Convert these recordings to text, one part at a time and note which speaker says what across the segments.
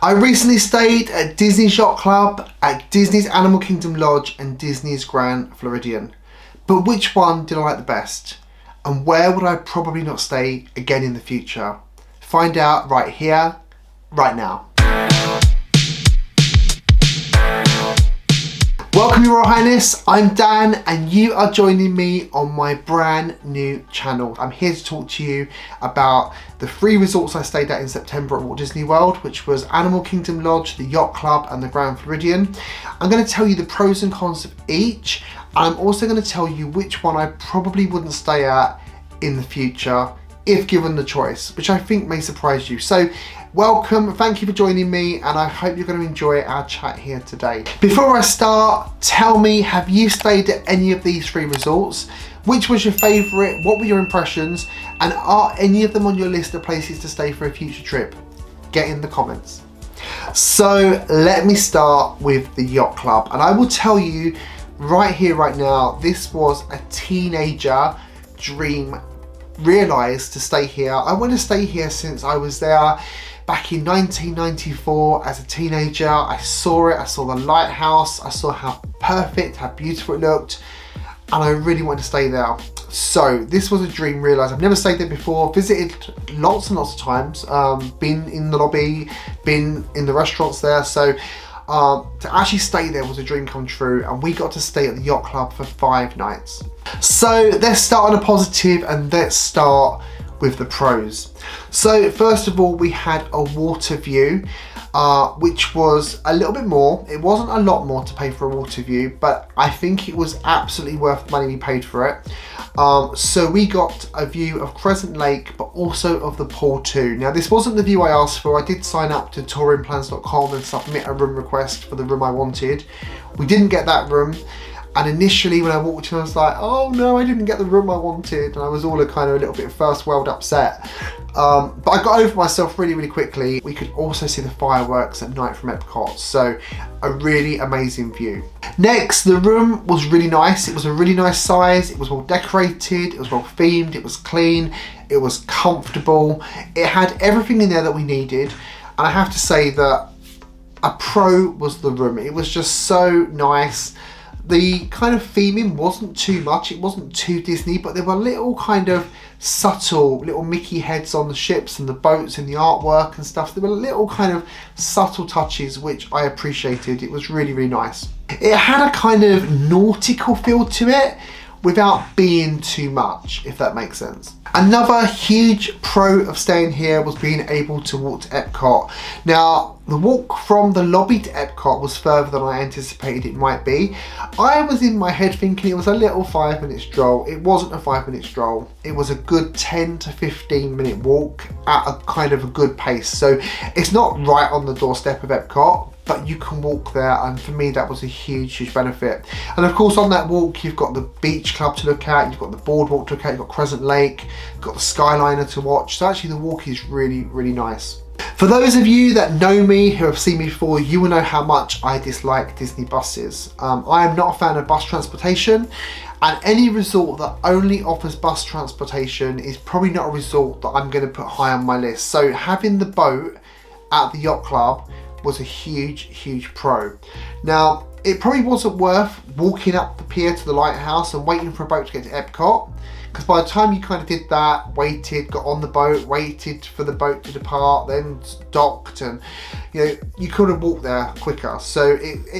Speaker 1: I recently stayed at Disney's Yacht Club, at Disney's Animal Kingdom Lodge and Disney's Grand Floridian. But which one did I like the best? And where would I probably not stay again in the future? Find out right here, right now. Welcome, Your Royal Highness. I'm Dan and you are joining me on my brand new channel. I'm here to talk to you about the 3 resorts I stayed at in September at Walt Disney World, which was Animal Kingdom Lodge, the Yacht Club and the Grand Floridian. I'm going to tell you the pros and cons of each. I'm also going to tell you which one I probably wouldn't stay at in the future if given the choice, which I think may surprise you. So welcome, thank you for joining me, and I hope you're going to enjoy our chat here today. Before I start, tell me, have you stayed at any of these 3 resorts? Which was your favourite? What were your impressions? And are any of them on your list of places to stay for a future trip? Get in the comments. So let me start with the Yacht Club, and I will tell you right here, right now, this was a teenager dream realised to stay here. I want to stay here since I was there back in 1994 as a teenager. I saw it, I saw the lighthouse, I saw how perfect, how beautiful it looked, and I really wanted to stay there. So this was a dream realised. I've never stayed there before, visited lots and lots of times, been in the lobby, been in the restaurants there, so to actually stay there was a dream come true, and we got to stay at the Yacht Club for 5 nights. So let's start on a positive and let's start with the pros. So first of all, we had a water view, which was a little bit more. It wasn't a lot more to pay for a water view, but I think it was absolutely worth the money we paid for it. So we got a view of Crescent Lake, but also of the pool too. Now this wasn't the view I asked for. I did sign up to touringplans.com and submit a room request for the room I wanted. We didn't get that room. And initially when I walked in, I was like, oh no, I didn't get the room I wanted. And I was all kind of a little bit first world upset. But I got over myself really, really quickly. We could also see the fireworks at night from Epcot. So a really amazing view. Next, the room was really nice. It was a really nice size. It was well decorated. It was well themed. It was clean. It was comfortable. It had everything in there that we needed. And I have to say that a pro was the room. It was just so nice. The kind of theming wasn't too much, it wasn't too Disney, but there were little kind of subtle little Mickey heads on the ships and the boats and the artwork and stuff. There were little kind of subtle touches which I appreciated. It was really, really nice. It had a kind of nautical feel to it without being too much, if that makes sense. Another huge pro of staying here was being able to walk to Epcot. Now, the walk from the lobby to Epcot was further than I anticipated it might be. I was in my head thinking it was a little 5-minute stroll. It wasn't a 5-minute stroll. It was a good 10 to 15 minute walk at a kind of a good pace. So it's not right on the doorstep of Epcot, but you can walk there, and for me that was a huge, huge benefit. And of course on that walk you've got the beach club to look at, you've got the boardwalk to look at, you've got Crescent Lake, you've got the Skyliner to watch. So actually the walk is really, really nice. For those of you that know me, who have seen me before, you will know how much I dislike Disney buses. I am not a fan of bus transportation, and any resort that only offers bus transportation is probably not a resort that I'm going to put high on my list. So having the boat at the Yacht Club was a huge, huge pro. Now, it probably wasn't worth walking up the pier to the lighthouse and waiting for a boat to get to Epcot, because by the time you kind of did that, waited, got on the boat, waited for the boat to depart, then docked, and you could have walked there quicker. So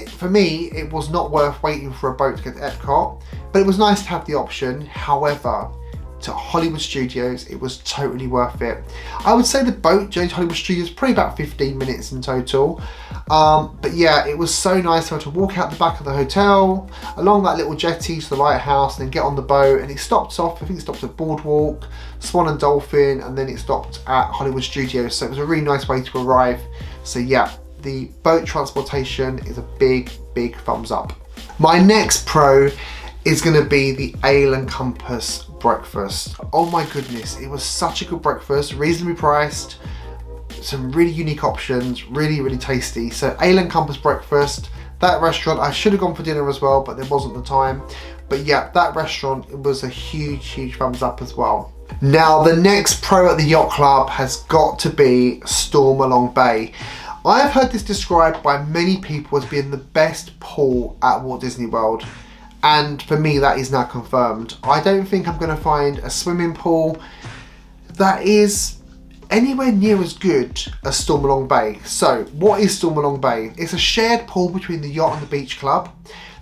Speaker 1: for me, it was not worth waiting for a boat to get to Epcot, but it was nice to have the option. However, to Hollywood Studios, it was totally worth it. I would say the boat journey to Hollywood Studios probably about 15 minutes in total. But yeah, it was so nice to walk out the back of the hotel, along that little jetty to the lighthouse, and then get on the boat, and it stopped off, I think it stopped at Boardwalk, Swan and Dolphin, and then it stopped at Hollywood Studios. So it was a really nice way to arrive. So yeah, the boat transportation is a big, big thumbs up. My next pro is going to be the Ale and Compass breakfast. Oh my goodness, it was such a good breakfast, reasonably priced, some really unique options, really, really tasty. So Ale and Compass breakfast, that restaurant, I should have gone for dinner as well, but there wasn't the time. But yeah, that restaurant, it was a huge, huge thumbs up as well. Now, the next pro at the Yacht Club has got to be Stormalong Bay. I have heard this described by many people as being the best pool at Walt Disney World. And for me, that is now confirmed. I don't think I'm going to find a swimming pool that is anywhere near as good as Stormalong Bay. So what is Stormalong Bay? It's a shared pool between the yacht and the beach club.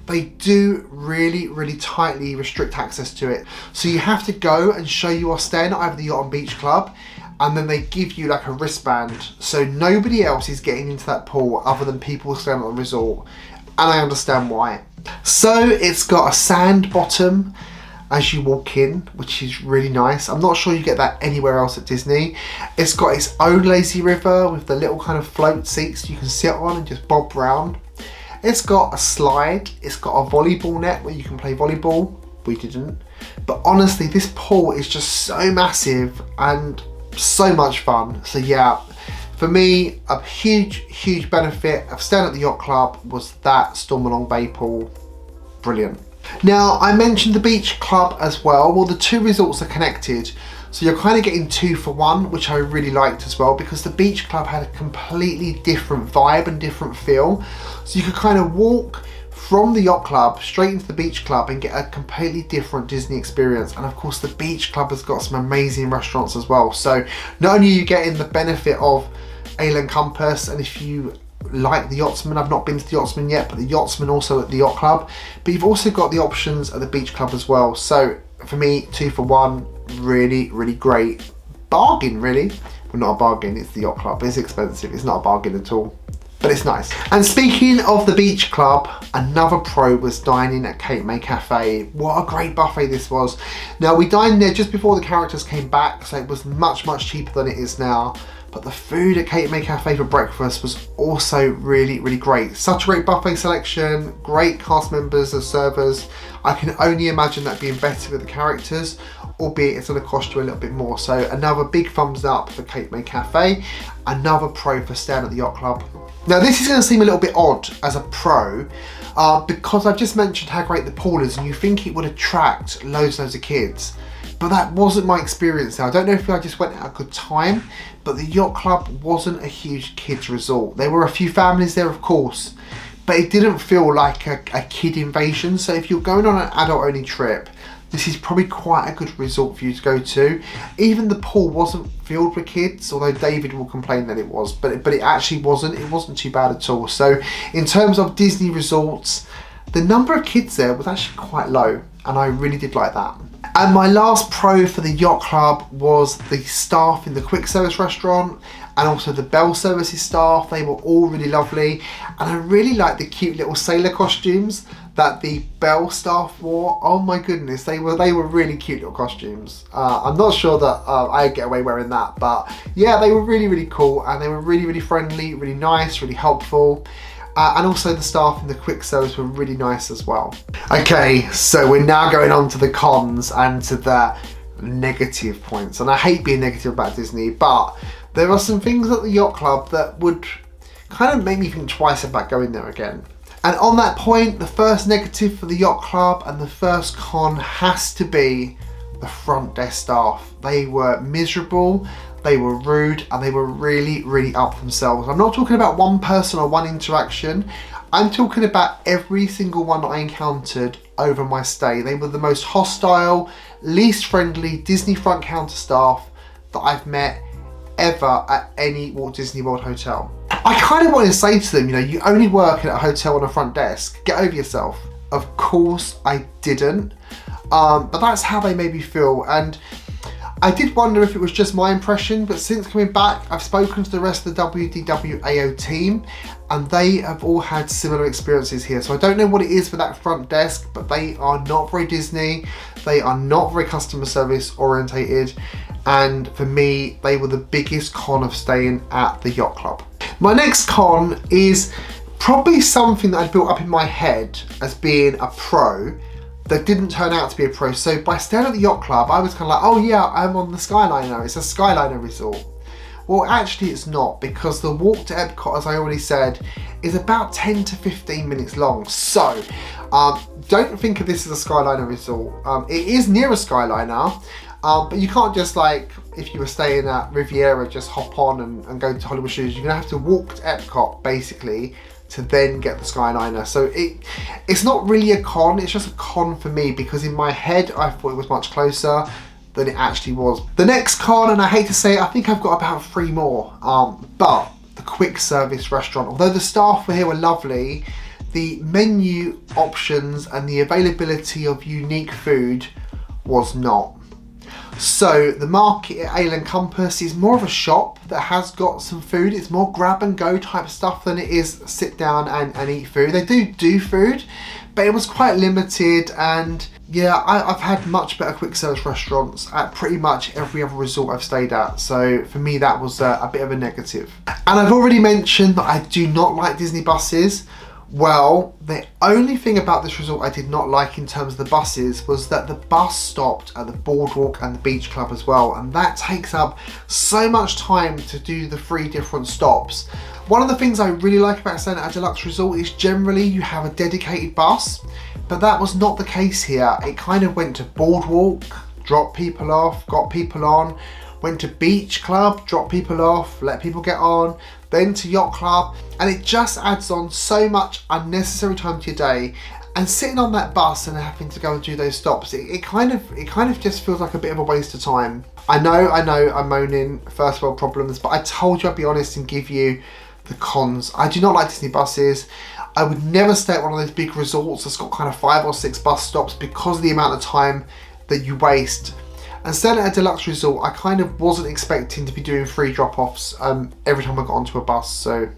Speaker 1: They do really tightly restrict access to it. So you have to go and show you are staying at either the yacht and beach club, and then they give you like a wristband. So nobody else is getting into that pool other than people staying at the resort. And I understand why. So it's got a sand bottom as you walk in, which is really nice. I'm not sure you get that anywhere else at Disney. It's got its own lazy river with the little kind of float seats you can sit on and just bob round. It's got a slide. It's got a volleyball net where you can play volleyball. We didn't. But honestly, this pool is just so massive and so much fun. So yeah, for me, a huge benefit of staying at the yacht club was that Stormalong Bay pool. Brilliant. Now, I mentioned the beach club as well. Well, the two resorts are connected, so you're kind of getting 2 for 1, which I really liked as well, because the beach club had a completely different vibe and different feel. So you could kind of walk from the yacht club straight into the beach club and get a completely different Disney experience. And of course, the beach club has got some amazing restaurants as well. So not only are you getting the benefit of Ale and Compass, and if you like the Yachtsman, I've not been to the Yachtsman yet, but the Yachtsman also at the yacht club, but you've also got the options at the beach club as well. So for me, 2 for 1, really great bargain, really. Well, not a bargain, it's the yacht club. It's expensive, it's not a bargain at all, but it's nice. And speaking of the beach club, another pro was dining at Cape May Cafe. What a great buffet this was. Now, we dined there just before the characters came back, so it was much cheaper than it is now. But the food at Cape May Cafe for breakfast was also really great. Such a great buffet selection, great cast members as servers. I can only imagine that being better with the characters, albeit it's going to cost you a little bit more. So another big thumbs up for Cape May Cafe, another pro for staying at the yacht club. Now, this is going to seem a little bit odd as a pro, because I've just mentioned how great the pool is, and you think it would attract loads of kids. But that wasn't my experience there. I don't know if I just went at a good time, but the yacht club wasn't a huge kids resort. There were a few families there, of course, but it didn't feel like a kid invasion. So if you're going on an adult only trip, this is probably quite a good resort for you to go to. Even the pool wasn't filled with kids, although David will complain that it was, but it actually wasn't. It wasn't too bad at all. So in terms of Disney resorts, the number of kids there was actually quite low, and I really did like that. And my last pro for the yacht club was the staff in the quick service restaurant, and also the bell services staff. They were all really lovely, and I really liked the cute little sailor costumes that the bell staff wore. Oh my goodness, they were really cute little costumes. I'm not sure that I'd get away wearing that, but yeah, they were really cool, and they were really friendly, really nice, really helpful. And also the staff in the quick service were really nice as well. Okay, so we're now going on to the cons and to the negative points. And I hate being negative about Disney, but there are some things at the yacht club that would kind of make me think twice about going there again. And on that point, the first negative for the yacht club and the first con has to be the front desk staff. They were miserable, they were rude, and they were really up themselves. I'm not talking about one person or one interaction. I'm talking about every single one that I encountered over my stay. They were the most hostile, least friendly Disney front counter staff that I've met ever at any Walt Disney World hotel. I kind of want to say to them, you know, you only work at a hotel on a front desk. Get over yourself. Of course I didn't, but that's how they made me feel. And I did wonder if it was just my impression, but since coming back, I've spoken to the rest of the WDWAO team, and they have all had similar experiences here. So I don't know what it is for that front desk, but they are not very Disney. They are not very customer service orientated. And for me, they were the biggest con of staying at the yacht club. My next con is probably something that I built up in my head as being a pro that didn't turn out to be a pro. So by staying at the yacht club, I was kind of like, oh yeah, I'm on the Skyliner. It's a Skyliner resort. Well, actually it's not, because the walk to Epcot, as I already said, is about 10 to 15 minutes long. So don't think of this as a Skyliner resort. It is near a Skyliner, But you can't just like, if you were staying at Riviera, just hop on and go to Hollywood Studios. You're gonna have to walk to Epcot basically to then get the Skyliner. So it's not really a con, it's just a con for me because in my head I thought it was much closer than it actually was. The next con, and I hate to say it, I think I've got about 3 more, but the quick service restaurant. Although the staff here were lovely, the menu options and the availability of unique food was not. So the market at Ayland Compass is more of a shop that has got some food. It's more grab and go type stuff than it is sit down and eat food. They do food, but it was quite limited, and yeah, I've had much better quick service restaurants at pretty much every other resort I've stayed at. So for me, that was a bit of a negative. And I've already mentioned that I do not like Disney buses. Well, the only thing about this resort I did not like in terms of the buses was that the bus stopped at the boardwalk and the beach club as well, and that takes up so much time to do the 3 different stops. One of the things I really like about staying at a deluxe resort is generally you have a dedicated bus, but that was not the case here. It kind of went to boardwalk, dropped people off, got people on, went to beach club, dropped people off, let people get on, then to yacht club, and it just adds on so much unnecessary time to your day. And sitting on that bus and having to go and do those stops, it kind of just feels like a bit of a waste of time. I know I'm moaning first world problems, but I told you I'd be honest and give you the cons. I do not like Disney buses. I would never stay at one of those big resorts that's got kind of 5 or 6 bus stops because of the amount of time that you waste. And staying at a deluxe resort, I kind of wasn't expecting to be doing 3 drop-offs every time I got onto a bus. So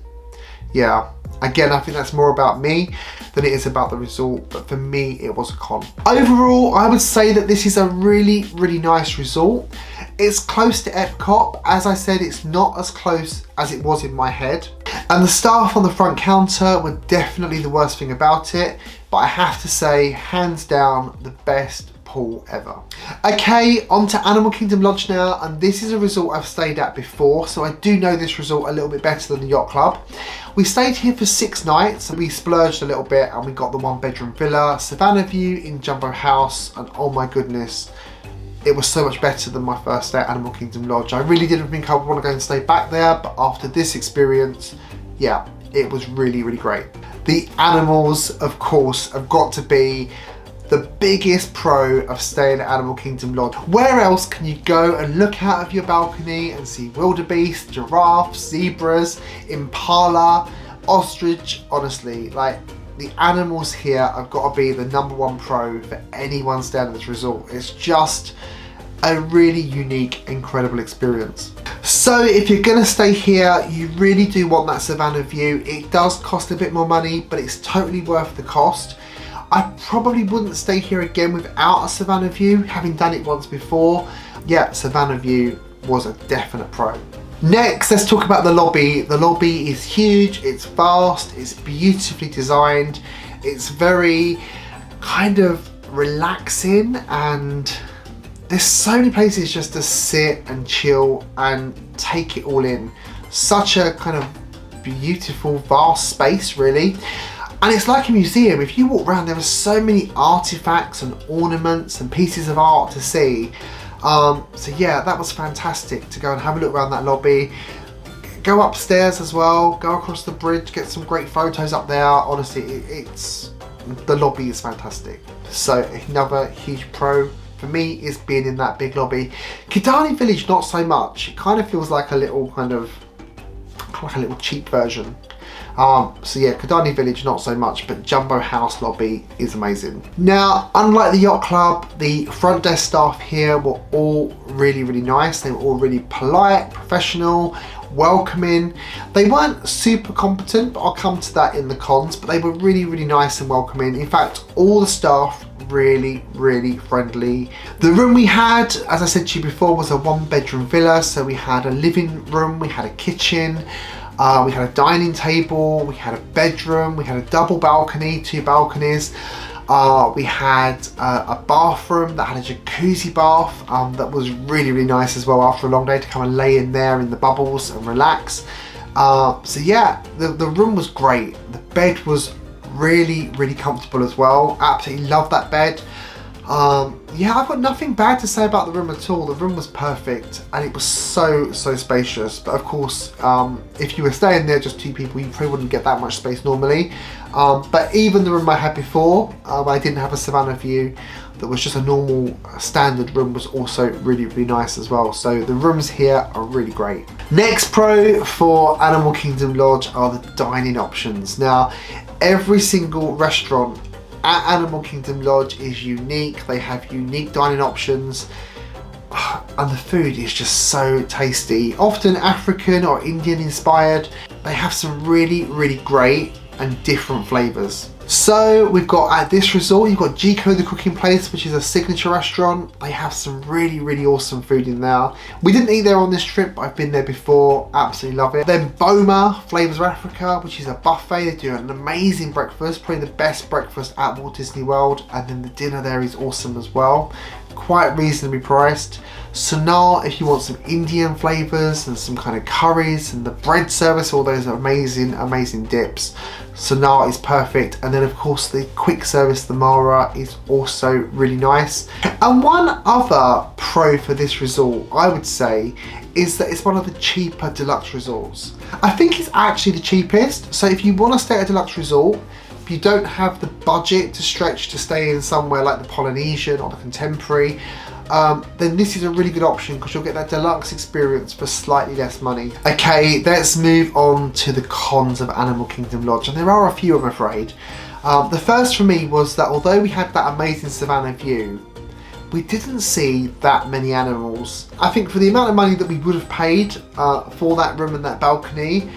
Speaker 1: yeah, again, I think that's more about me than it is about the resort, but for me, it was a con. Overall, I would say that this is a really, really nice resort. It's close to Epcot. As I said, it's not as close as it was in my head. And the staff on the front counter were definitely the worst thing about it, but I have to say, hands down, the best pool ever. Okay, on to Animal Kingdom Lodge now, and this is a resort I've stayed at before, so I do know this resort a little bit better than the Yacht Club. We stayed here for 6 nights, and we splurged a little bit, and we got the 1-bedroom villa, Savanna view in Jambo House, and oh my goodness, it was so much better than my first stay at Animal Kingdom Lodge. I really didn't think I would want to go and stay back there, but after this experience, yeah, it was really, really great. The animals, of course, have got to be the biggest pro of staying at Animal Kingdom Lodge. Where else can you go and look out of your balcony and see wildebeest, giraffes, zebras, impala, ostrich? Honestly, like, the animals here have got to be the #1 pro for anyone staying at this resort. It's just a really unique, incredible experience. So if you're gonna stay here, you really do want that Savanna view. It does cost a bit more money, but it's totally worth the cost. I probably wouldn't stay here again without a Savanna view, having done it once before. Yeah, Savanna view was a definite pro. Next, let's talk about the lobby. The lobby is huge, it's vast, it's beautifully designed, it's very kind of relaxing, and there's so many places just to sit and chill and take it all in. Such a kind of beautiful, vast space, really. And it's like a museum. If you walk around, there are so many artifacts and ornaments and pieces of art to see. So yeah, that was fantastic to go and have a look around that lobby. Go upstairs as well, go across the bridge, get some great photos up there. Honestly, the lobby is fantastic. So another huge pro for me is being in that big lobby. Kidani Village, not so much. It kind of feels like a little cheap version. So yeah, Kidani Village not so much, but Jambo House lobby is amazing. Now, unlike the Yacht Club, the front desk staff here were all really, really nice. They were all really polite, professional, welcoming. They weren't super competent, but I'll come to that in the cons, but they were really, really nice and welcoming. In fact, all the staff really, really friendly. The room we had, as I said to you before, was a 1-bedroom villa. So we had a living room, we had a kitchen, we had a dining table, we had a bedroom, we had a double balcony, 2 balconies. We had a bathroom that had a jacuzzi bath that was really, really nice as well after a long day to come and lay in there in the bubbles and relax. So yeah, the room was great. The bed was really, really comfortable as well. Absolutely love that bed. Yeah, I've got nothing bad to say about the room at all. The room was perfect and it was so spacious. But of course, if you were staying there just 2 people, you probably wouldn't get that much space normally. But even the room I had before, I didn't have a Savanna view, that was just a normal standard room, was also really nice as well. So the rooms here are really great. Next pro for Animal Kingdom Lodge are the dining options. Now, every single restaurant at Animal Kingdom Lodge is unique. They have unique dining options and the food is just so tasty. Often African or Indian inspired. They have some really great and different flavours. So we've got at this resort, you've got Gico the Cooking Place, which is a signature restaurant. They have some really awesome food in there. We didn't eat there on this trip, but I've been there before, absolutely love it. Then Boma, Flavors of Africa, which is a buffet. They do an amazing breakfast, probably the best breakfast at Walt Disney World. And then the dinner there is awesome as well. Quite reasonably priced. Sonar, if you want some Indian flavours and some kind of curries, and the bread service, all those amazing dips. Sonar is perfect. And then of course the quick service, the Mara, is also really nice. And one other pro for this resort, I would say, is that it's one of the cheaper deluxe resorts. I think it's actually the cheapest. So if you want to stay at a deluxe resort, if you don't have the budget to stretch to stay in somewhere like the Polynesian or the Contemporary, then this is a really good option because you'll get that deluxe experience for slightly less money. Okay, let's move on to the cons of Animal Kingdom Lodge, and there are a few, I'm afraid. The first for me was that although we had that amazing Savanna view, we didn't see that many animals. I think for the amount of money that we would have paid for that room and that balcony,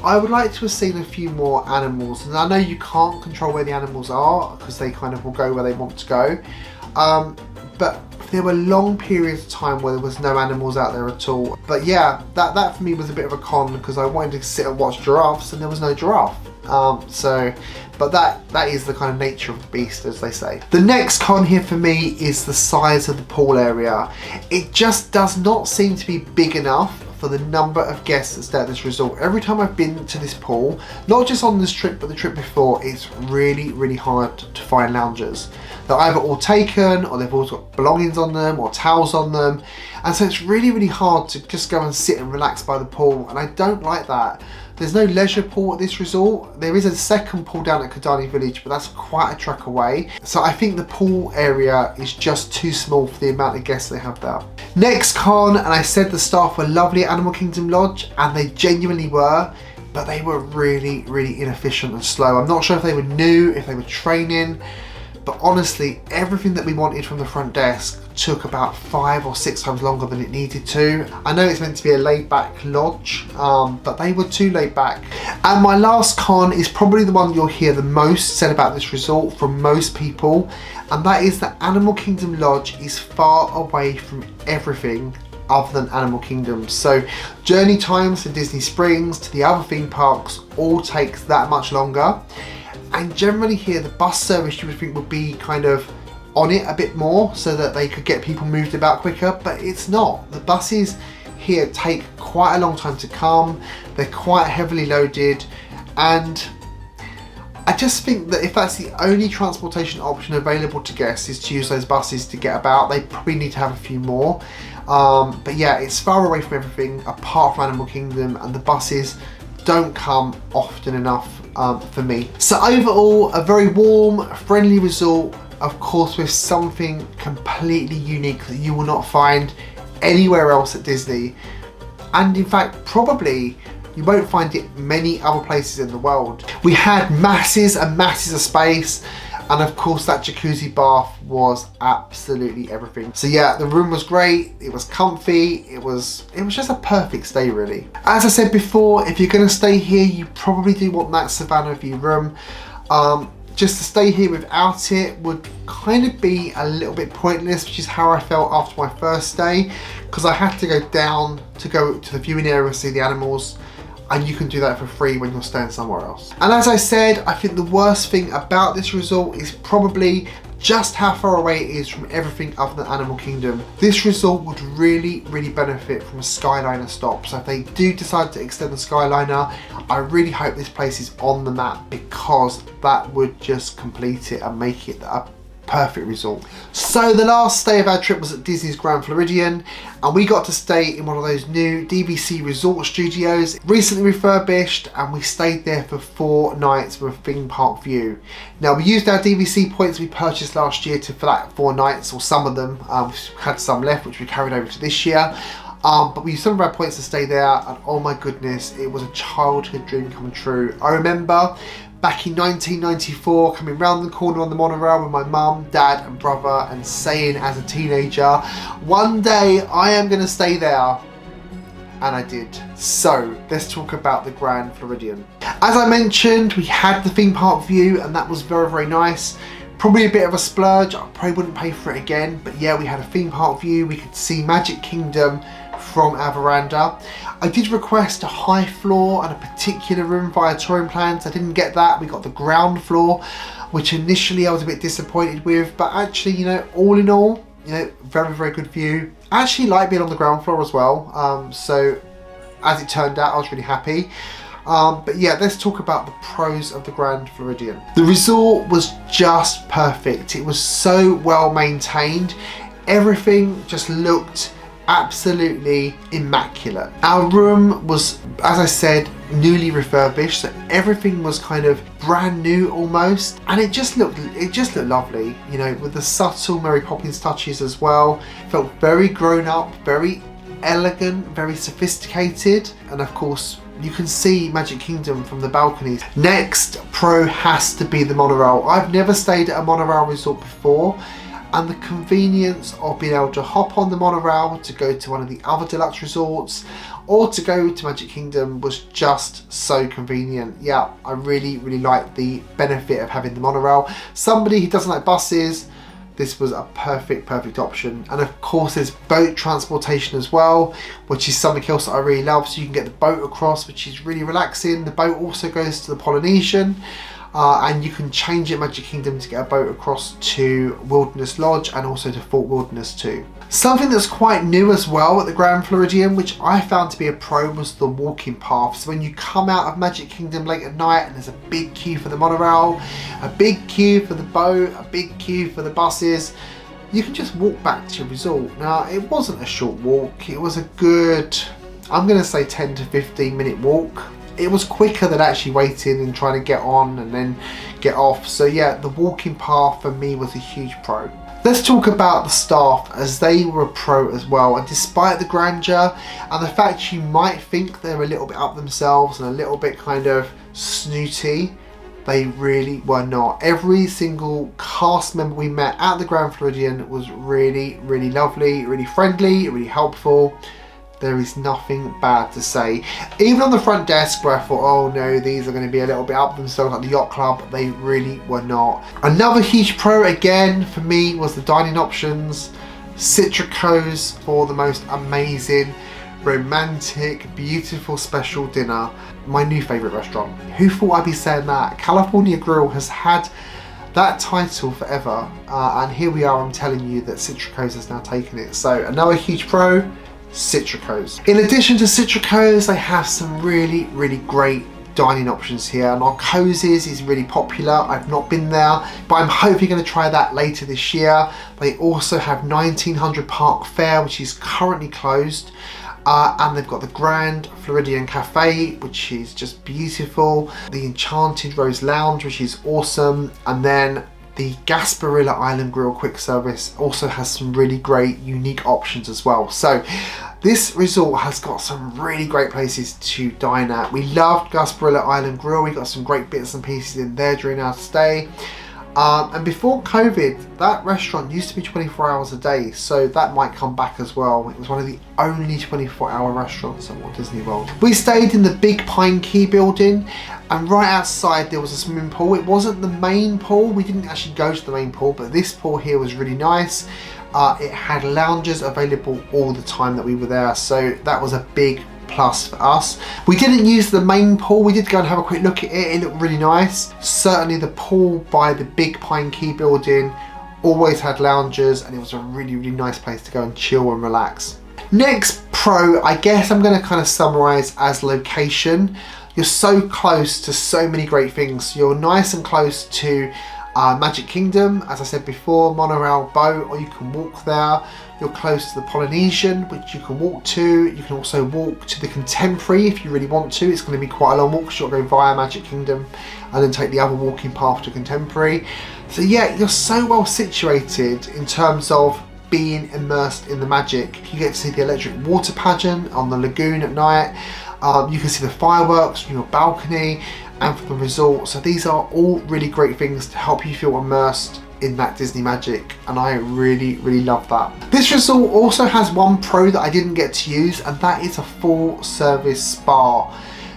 Speaker 1: I would like to have seen a few more animals. And I know you can't control where the animals are because they kind of will go where they want to go. But there were long periods of time where there was no animals out there at all. But yeah, that for me was a bit of a con because I wanted to sit and watch giraffes and there was no giraffe. But that is the kind of nature of the beast, as they say. The next con here for me is the size of the pool area. It just does not seem to be big enough for the number of guests that stay at this resort. Every time I've been to this pool, not just on this trip, but the trip before, it's really hard to find loungers. They're either all taken, or they've all got belongings on them, or towels on them. And so it's really hard to just go and sit and relax by the pool. And I don't like that. There's no leisure pool at this resort. There is a second pool down at Kidani Village, but that's quite a trek away. So I think the pool area is just too small for the amount of guests they have there. Next con, and I said the staff were lovely at Animal Kingdom Lodge, and they genuinely were, but they were really inefficient and slow. I'm not sure if they were new, if they were training, but honestly, everything that we wanted from the front desk took about 5 or 6 times longer than it needed to. I know it's meant to be a laid-back lodge, but they were too laid back. And my last con is probably the one you'll hear the most said about this resort from most people, and that is that Animal Kingdom Lodge is far away from everything other than Animal Kingdom. So journey times to Disney Springs, to the other theme parks, all takes that much longer. And generally here, the bus service you would think would be kind of on it a bit more so that they could get people moved about quicker, but it's not. The buses here take quite a long time to come. They're quite heavily loaded, and I just think that if that's the only transportation option available to guests is to use those buses to get about, they probably need to have a few more. But yeah, it's far away from everything apart from Animal Kingdom, and the buses don't come often enough for me. So overall, a very warm, friendly resort, of course with something completely unique that you will not find anywhere else at Disney. And in fact, probably you won't find it many other places in the world. We had masses and masses of space, and of course that jacuzzi bath was absolutely everything. So yeah, the room was great, it was comfy, it was just a perfect stay really. As I said before, if you're gonna stay here, you probably do want that Savanna view room. Just to stay here without it would kind of be a little bit pointless, which is how I felt after my first stay, because I had to go down to go to the viewing area and see the animals, and you can do that for free when you're staying somewhere else. And as I said, I think the worst thing about this resort is probably just how far away it is from everything other than Animal Kingdom. This resort would really benefit from a Skyliner stop. So if they do decide to extend the Skyliner, I really hope this place is on the map, because that would just complete it and make it a perfect resort. So the last day of our trip was at Disney's Grand Floridian, and we got to stay in one of those new DVC Resort Studios, recently refurbished, and we stayed there for 4 nights with a theme park view. Now we used our DVC points we purchased last year for that 4 nights, or some of them. We had some left which we carried over to this year. But we used some of our points to stay there, and oh my goodness, it was a childhood dream come true. I remember back in 1994 coming round the corner on the monorail with my mum, dad and brother, and saying as a teenager, one day I am going to stay there. And I did. So let's talk about the Grand Floridian. As I mentioned, we had the theme park view, and that was very, very nice. Probably a bit of a splurge. I probably wouldn't pay for it again, but yeah, we had a theme park view. We could see Magic Kingdom from our veranda. I did request a high floor and a particular room via touring plans. I didn't get that. We got the ground floor, which initially I was a bit disappointed with, but actually, you know, all in all, you know, very, very good view. I actually like being on the ground floor as well. So as it turned out, I was really happy. But yeah, let's talk about the pros of the Grand Floridian. The resort was just perfect. It was so well maintained. Everything just looked absolutely immaculate. Our room was, as I said, newly refurbished, so everything was kind of brand new almost, and it just looked lovely, you know, with the subtle Mary Poppins touches as well. It felt very grown up, very elegant, very sophisticated, and of course you can see Magic Kingdom from the balconies. Next pro has to be the monorail. I've never stayed at a monorail resort before, and the convenience of being able to hop on the monorail to go to one of the other deluxe resorts or to go to Magic Kingdom was just so convenient. Yeah, I really, really like the benefit of having the monorail. Somebody who doesn't like buses, this was a perfect option. And of course there's boat transportation as well, which is something else that I really love. So you can get the boat across, which is really relaxing. The boat also goes to the Polynesian. And you can change at Magic Kingdom to get a boat across to Wilderness Lodge and also to Fort Wilderness too. Something that's quite new as well at the Grand Floridian, which I found to be a pro, was the walking path. So when you come out of Magic Kingdom late at night and there's a big queue for the monorail, a big queue for the boat, a big queue for the buses, you can just walk back to your resort. Now, it wasn't a short walk, it was a good, I'm going to say 10 to 15 minute walk. It was quicker than actually waiting and trying to get on and then get off. So yeah, the walking path for me was a huge pro. Let's talk about the staff, as they were a pro as well. And despite the grandeur and the fact you might think they're a little bit up themselves and a little bit kind of snooty, they really were not. Every single cast member we met at the Grand Floridian was really, really lovely, really friendly, really helpful. There is nothing bad to say. Even on the front desk where I thought, oh no, these are going to be a little bit up themselves, like the Yacht Club, they really were not. Another huge pro again for me was the dining options. Citrico's for the most amazing, romantic, beautiful special dinner. My new favourite restaurant. Who thought I'd be saying that? California Grill has had that title forever, and here we are, I'm telling you that Citrico's has now taken it. So another huge pro, Citrico's. In addition to Citrico's, they have some really, really great dining options here. Narcose's is really popular. I've not been there, but I'm hoping going to try that later this year. They also have 1900 Park Fair, which is currently closed. And they've got the Grand Floridian Cafe, which is just beautiful. The Enchanted Rose Lounge, which is awesome. And then the Gasparilla Island Grill quick service also has some really great unique options as well. So this resort has got some really great places to dine at. We loved Gasparilla Island Grill. We got some great bits and pieces in there during our stay. And before COVID, that restaurant used to be 24 hours a day, so that might come back as well. It was one of the only 24-hour restaurants at Walt Disney World. We stayed in the Big Pine Key building, and right outside there was a swimming pool. It wasn't the main pool, we didn't actually go to the main pool, but this pool here was really nice. It had lounges available all the time that we were there, so that was a big plus for us. We didn't use the main pool. We did go and have a quick look at it. It looked really nice. Certainly the pool by the Big Pine Key building always had lounges, and it was a really, really nice place to go and chill and relax. Next pro, I guess I'm going to kind of summarize as location. You're so close to so many great things. You're nice and close to Magic Kingdom, as I said before, monorail boat, or you can walk there. You're close to the Polynesian, which you can walk to. You can also walk to the Contemporary if you really want to. It's going to be quite a long walk, because you'll go via Magic Kingdom and then take the other walking path to Contemporary. So yeah, you're so well situated in terms of being immersed in the magic. You get to see the electric water pageant on the lagoon at night. You can see the fireworks from your balcony and from the resort. So these are all really great things to help you feel immersed in that Disney magic, and I really love that. This resort also has one pro that I didn't get to use, and that is a full service spa.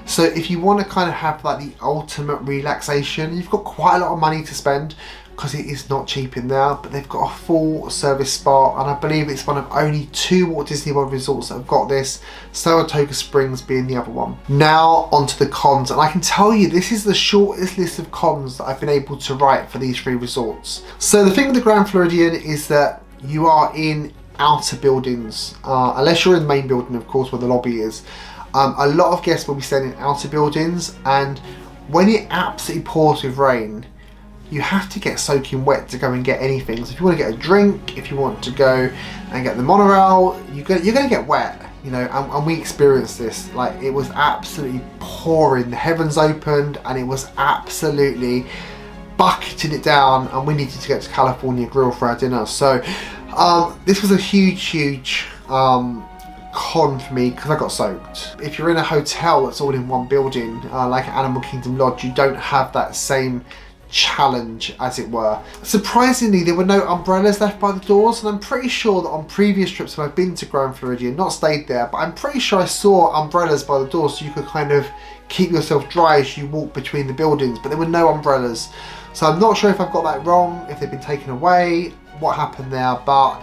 Speaker 1: So if you want to kind of have like the ultimate relaxation, you've got quite a lot of money to spend, because it is not cheap in there, but they've got a full service spa, and I believe it's one of only 2 Walt Disney World resorts that have got this, Saratoga Springs being the other one. Now onto the cons, and I can tell you this is the shortest list of cons that I've been able to write for these 3 resorts. So the thing with the Grand Floridian is that you are in outer buildings, unless you're in the main building, of course, where the lobby is. A lot of guests will be staying in outer buildings, and when it absolutely pours with rain, you have to get soaking wet to go and get anything. So if you want to get a drink, if you want to go and get the monorail, you're going to get wet, you know, and we experienced this. Like, it was absolutely pouring, the heavens opened, and it was absolutely bucketing it down, and we needed to get to California Grill for our dinner. So this was a huge con for me, because I got soaked. If you're in a hotel that's all in one building, like Animal Kingdom Lodge, you don't have that same challenge, as it were. Surprisingly, there were no umbrellas left by the doors, and I'm pretty sure that on previous trips when I've been to Grand Floridian, not stayed there, but I'm pretty sure I saw umbrellas by the doors so you could kind of keep yourself dry as you walk between the buildings, but there were no umbrellas. So I'm not sure if I've got that wrong, if they've been taken away, what happened there, but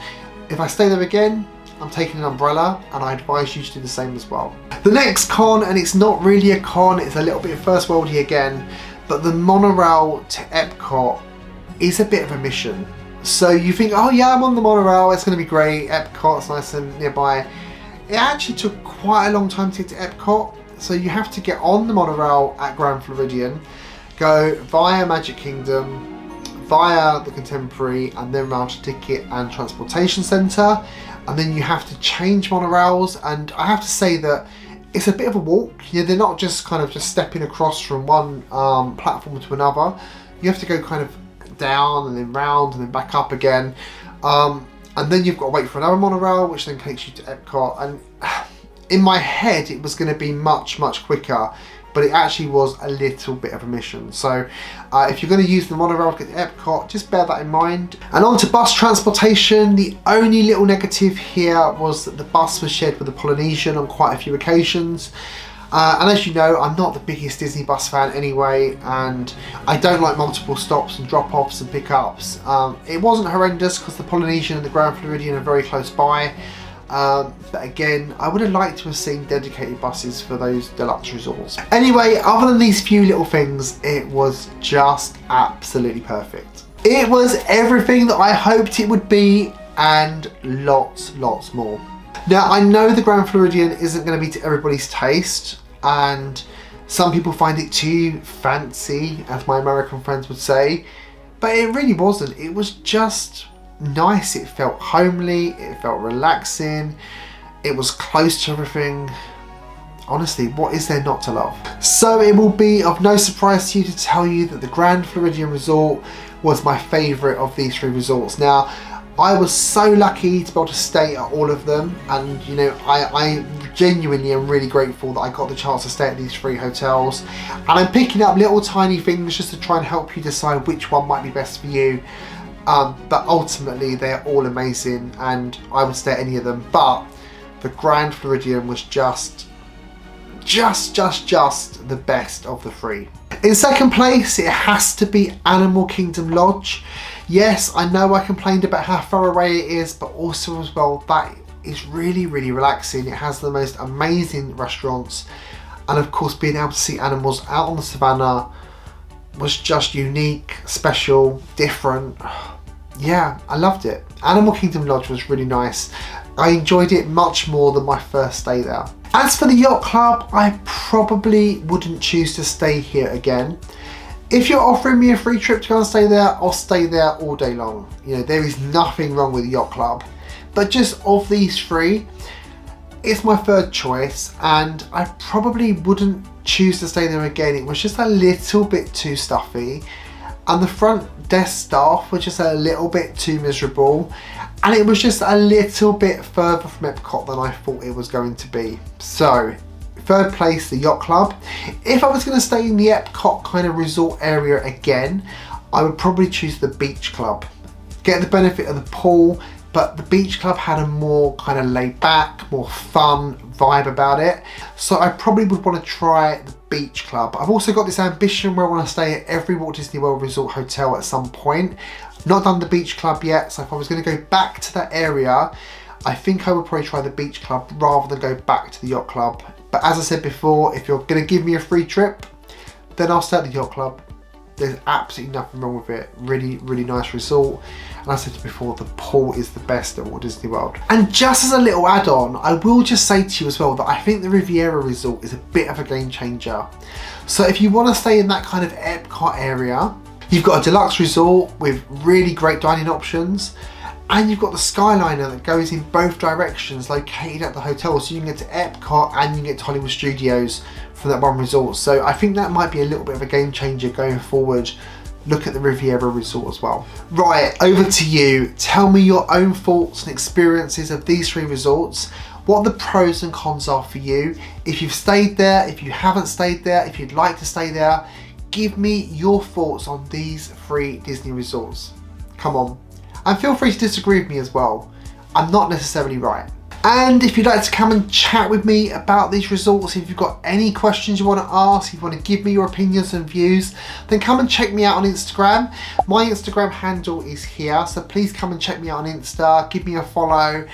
Speaker 1: if I stay there again, I'm taking an umbrella, and I advise you to do the same as well. The next con, and it's not really a con, it's a little bit first worldy again, but the monorail to Epcot is a bit of a mission. So you think, oh yeah, I'm on the monorail, it's going to be great, Epcot's nice and nearby. It actually took quite a long time to get to Epcot, so you have to get on the monorail at Grand Floridian, go via Magic Kingdom, via the Contemporary, and then round to Ticket and Transportation Centre, and then you have to change monorails, and I have to say that it's a bit of a walk. You know, they're not just kind of just stepping across from one platform to another. You have to go kind of down and then round and then back up again. And then you've got to wait for another monorail, which then takes you to Epcot. And in my head, it was going to be much quicker, but it actually was a little bit of a mission. So if you're going to use the monorail to get to Epcot, just bear that in mind. And on to bus transportation. The only little negative here was that the bus was shared with the Polynesian on quite a few occasions. And as you know, I'm not the biggest Disney bus fan anyway, and I don't like multiple stops and drop-offs and pickups. It wasn't horrendous because the Polynesian and the Grand Floridian are very close by. But again, I would have liked to have seen dedicated buses for those deluxe resorts. Anyway, other than these few little things, it was just absolutely perfect. It was everything that I hoped it would be, and lots more. Now, I know the Grand Floridian isn't going to be to everybody's taste, and some people find it too fancy, as my American friends would say, but it really wasn't. It was just nice. It felt homely, it felt relaxing, it was close to everything. Honestly, what is there not to love? So it will be of no surprise to you to tell you that the Grand Floridian Resort was my favourite of these 3 resorts. Now, I was so lucky to be able to stay at all of them, and you know, I genuinely am really grateful that I got the chance to stay at these 3 hotels, and I'm picking up little tiny things just to try and help you decide which one might be best for you. But ultimately they're all amazing, and I would stay at any of them, but the Grand Floridian was just the best of the 3. In second place, it has to be Animal Kingdom Lodge. Yes, I know I complained about how far away it is, but also as well, that is really relaxing. It has the most amazing restaurants, and of course being able to see animals out on the Savanna was just unique, special, different. Yeah, I loved it. Animal Kingdom Lodge was really nice. I enjoyed it much more than my first stay there. As for the Yacht Club, I probably wouldn't choose to stay here again. If you're offering me a free trip to go and stay there, I'll stay there all day long. You know, there is nothing wrong with the yacht club. But just of these three, it's my third choice, and I probably wouldn't choose to stay there again. It was just a little bit too stuffy, and the front desk staff were just a little bit too miserable, and it was just a little bit further from Epcot than I thought it was going to be. So, third place, the yacht club. If I was going to stay in the Epcot kind of resort area again, I would probably choose the beach club. Get the benefit of the pool, but the beach club had a more kind of laid back, more fun vibe about it. So I probably would want to try the beach club. I've also got this ambition where I want to stay at every Walt Disney World resort hotel at some point. Not done the beach club yet, so if I was going to go back to that area, I think I would probably try the beach club rather than go back to the yacht club. But as I said before, if you're going to give me a free trip, then I'll stay at the yacht club. There's absolutely nothing wrong with it. Really, really nice resort. And I said to you before, the pool is the best at Walt Disney World. And just as a little add-on, I will just say to you as well that I think the Riviera resort is a bit of a game changer. So if you want to stay in that kind of Epcot area, you've got a deluxe resort with really great dining options, and you've got the Skyliner that goes in both directions, located at the hotel, so you can get to Epcot and you can get to Hollywood Studios from that one resort. So I think that might be a little bit of a game changer going forward. Look at the Riviera resort as well. Right, over to you. Tell me your own thoughts and experiences of these three resorts. What the pros and cons are for you. If you've stayed there, if you haven't stayed there, if you'd like to stay there, give me your thoughts on these three Disney resorts. Come on. And feel free to disagree with me as well. I'm not necessarily right. And if you'd like to come and chat with me about these resorts, if you've got any questions you want to ask, if you want to give me your opinions and views, then come and check me out on Instagram. My Instagram handle is here, so please come and check me out on Insta, give me a follow,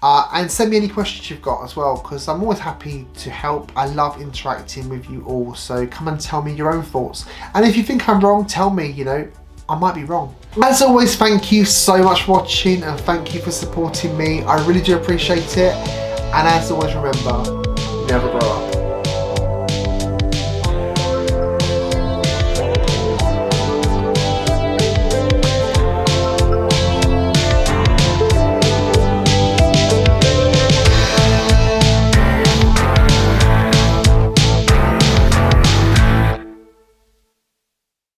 Speaker 1: and send me any questions you've got as well, because I'm always happy to help. I love interacting with you all, so come and tell me your own thoughts. And if you think I'm wrong, tell me, you know, I might be wrong. As always, thank you so much for watching, and thank you for supporting me. I really do appreciate it. And as always, remember, never grow up.